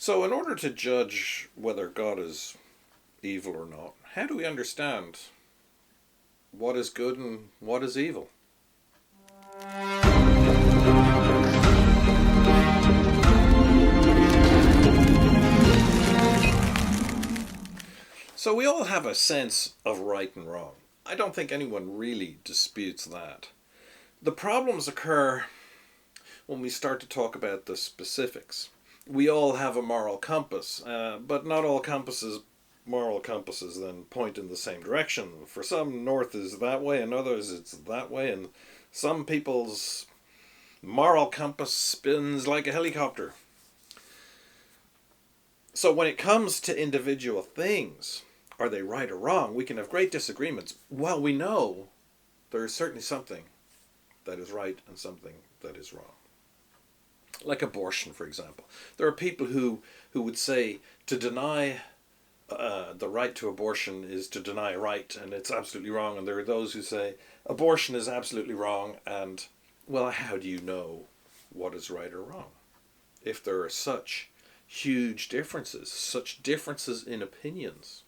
So in order to judge whether God is evil or not, how do we understand what is good and what is evil? So we all have a sense of right and wrong. I don't think anyone really disputes that. The problems occur when we start to talk about the specifics. We all have a moral compass, but not all moral compasses then point in the same direction. For some, north is that way, and others it's that way, and some people's moral compass spins like a helicopter. So when it comes to individual things, are they right or wrong? We can have great disagreements. Well, we know there is certainly something that is right and something that is wrong. Like abortion, for example. There are people who would say to deny the right to abortion is to deny a right, and it's absolutely wrong. And there are those who say abortion is absolutely wrong, and, well, how do you know what is right or wrong? If there are such huge differences, such differences in opinions,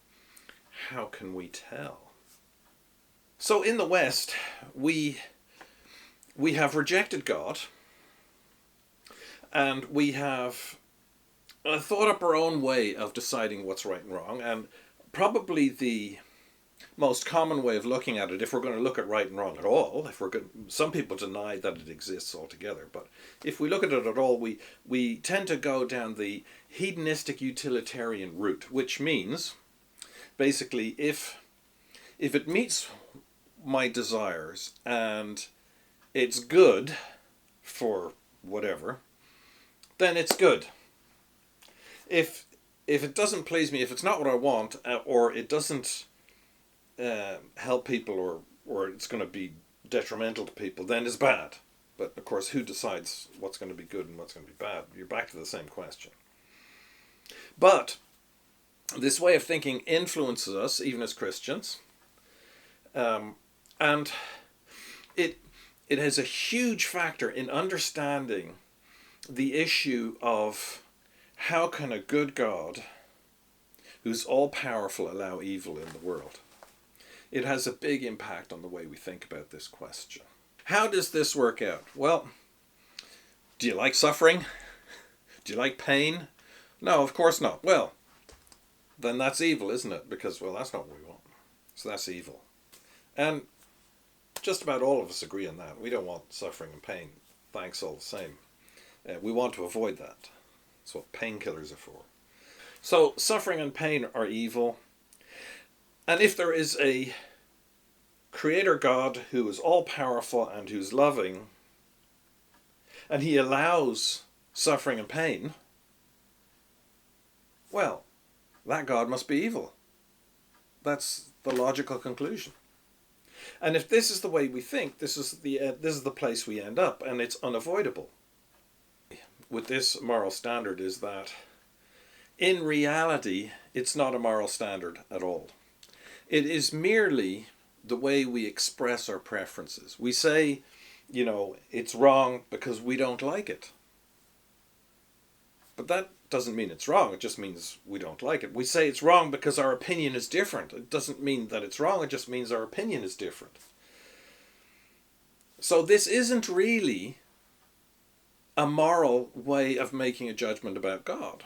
how can we tell? So in the West, we have rejected God, and we have thought up our own way of deciding what's right and wrong, and probably the most common way of looking at it, if we're going to look at right and wrong at all, some people deny that it exists altogether, but if we look at it at all, we tend to go down the hedonistic utilitarian route, which means basically if it meets my desires and it's good for whatever, then it's good. If it doesn't please me, if it's not what I want, or it doesn't help people, or it's going to be detrimental to people, then it's bad. But of course, who decides what's going to be good and what's going to be bad? You're back to the same question. But this way of thinking influences us, even as Christians, and it has a huge factor in understanding the issue of how can a good God, who's all-powerful, allow evil in the world. It has a big impact on the way we think about this question. How does this work out? Well, do you like suffering? Do you like pain? No, of course not. Well, then that's evil, isn't it? Because, well, that's not what we want. So that's evil. And just about all of us agree on that. We don't want suffering and pain. Thanks all the same. We want to avoid that. That's what painkillers are for. So suffering and pain are evil. And if there is a creator God who is all-powerful and who's loving, and he allows suffering and pain, well, that God must be evil. That's the logical conclusion. And if this is the way we think, this is the place we end up, and it's unavoidable. With this moral standard is that in reality it's not a moral standard at all. It is merely the way we express our preferences. We say, it's wrong because we don't like it. But that doesn't mean it's wrong, it just means we don't like it. We say it's wrong because our opinion is different. It doesn't mean that it's wrong, it just means our opinion is different. So this isn't really a moral way of making a judgment about God.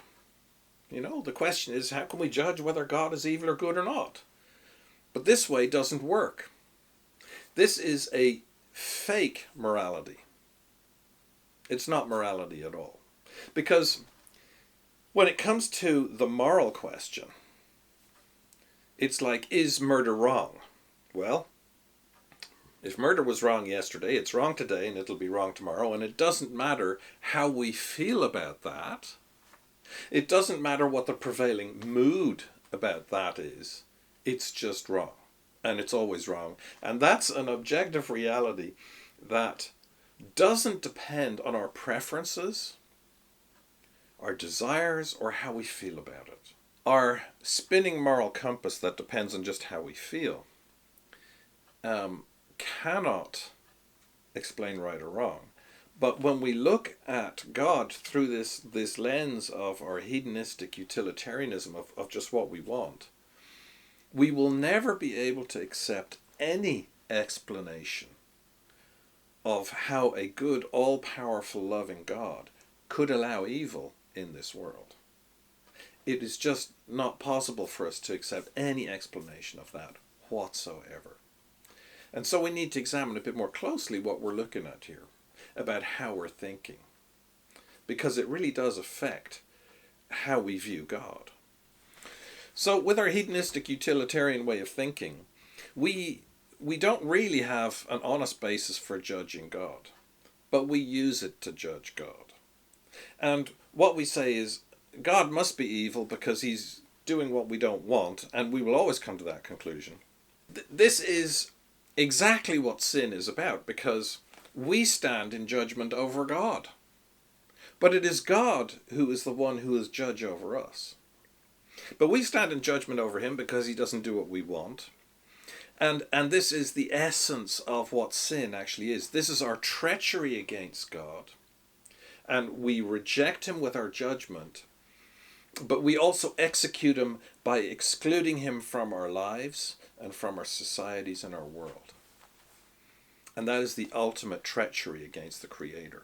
The question is, how can we judge whether God is evil or good or not? But this way doesn't work. This is a fake morality. It's not morality at all. Because when it comes to the moral question, it's like, is murder wrong? Well, if murder was wrong yesterday, it's wrong today, and it'll be wrong tomorrow, and it doesn't matter how we feel about that. It doesn't matter what the prevailing mood about that is. It's just wrong, and it's always wrong. And that's an objective reality that doesn't depend on our preferences, our desires, or how we feel about it. Our spinning moral compass that depends on just how we feel cannot explain right or wrong. But when we look at God through this lens of our hedonistic utilitarianism of just what we want, we will never be able to accept any explanation of how a good, all-powerful, loving God could allow evil in this world. It is just not possible for us to accept any explanation of that whatsoever. And so we need to examine a bit more closely what we're looking at here, about how we're thinking, because it really does affect how we view God. So with our hedonistic utilitarian way of thinking, we don't really have an honest basis for judging God, but we use it to judge God. And what we say is, God must be evil because he's doing what we don't want, and we will always come to that conclusion. This is exactly what sin is about, because we stand in judgment over God. But it is God who is the one who is judge over us. But we stand in judgment over him because he doesn't do what we want. And this is the essence of what sin actually is. This is our treachery against God. And we reject him with our judgment. But we also execute him by excluding him from our lives and from our societies and our world. And that is the ultimate treachery against the Creator.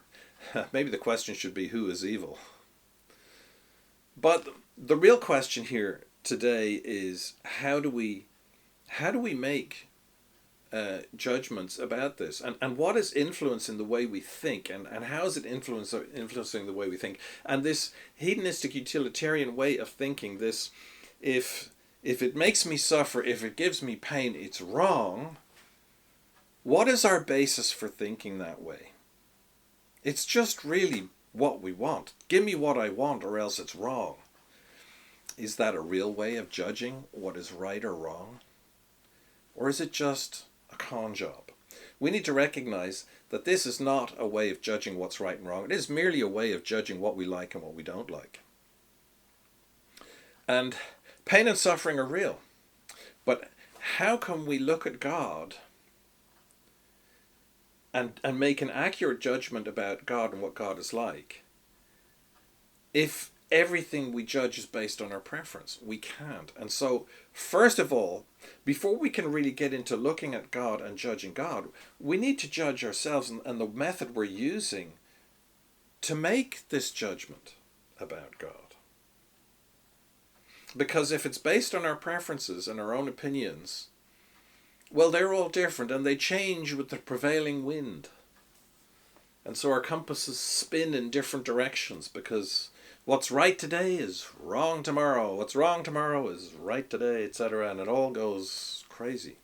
Maybe the question should be, who is evil? But the real question here today is, how do we make judgments about this? And what is influencing the way we think? And how is it influencing the way we think? And this hedonistic utilitarian way of thinking, this, if it makes me suffer, if it gives me pain, it's wrong. What is our basis for thinking that way? It's just really what we want. Give me what I want or else it's wrong. Is that a real way of judging what is right or wrong? Or is it just a con job? We need to recognize that this is not a way of judging what's right and wrong. It is merely a way of judging what we like and what we don't like. And pain and suffering are real. But how can we look at God and make an accurate judgment about God and what God is like if everything we judge is based on our preference? We can't. And so, first of all, before we can really get into looking at God and judging God, we need to judge ourselves and the method we're using to make this judgment about God. Because if it's based on our preferences and our own opinions, well, they're all different and they change with the prevailing wind. And so our compasses spin in different directions, because what's right today is wrong tomorrow. What's wrong tomorrow is right today, etc. And it all goes crazy.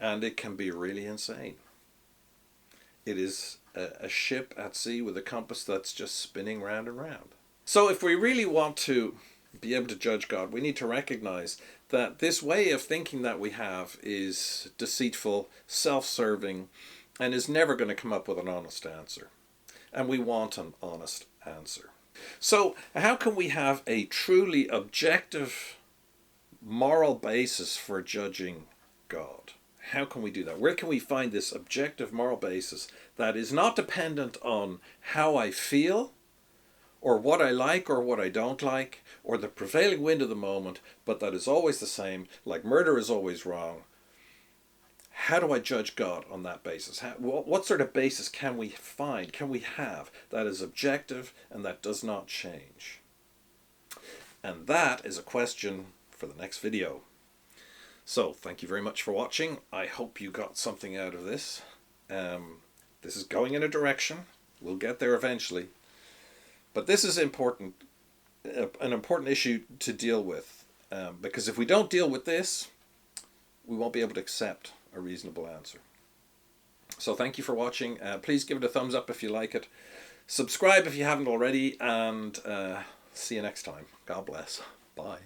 And it can be really insane. It is a ship at sea with a compass that's just spinning round and round. So if we really want to be able to judge God, we need to recognize that this way of thinking that we have is deceitful, self-serving, and is never going to come up with an honest answer. And we want an honest answer. So how can we have a truly objective moral basis for judging God? How can we do that? Where can we find this objective moral basis that is not dependent on how I feel, or what I like or what I don't like, or the prevailing wind of the moment, but that is always the same, like murder is always wrong? How do I judge God on that basis? What sort of basis can we find, can we have, that is objective and that does not change? And that is a question for the next video. So, thank you very much for watching. I hope you got something out of this. This is going in a direction. We'll get there eventually. But this is important, an important issue to deal with, because if we don't deal with this, we won't be able to accept a reasonable answer. So thank you for watching. Please give it a thumbs up if you like it. Subscribe if you haven't already, and see you next time. God bless. Bye.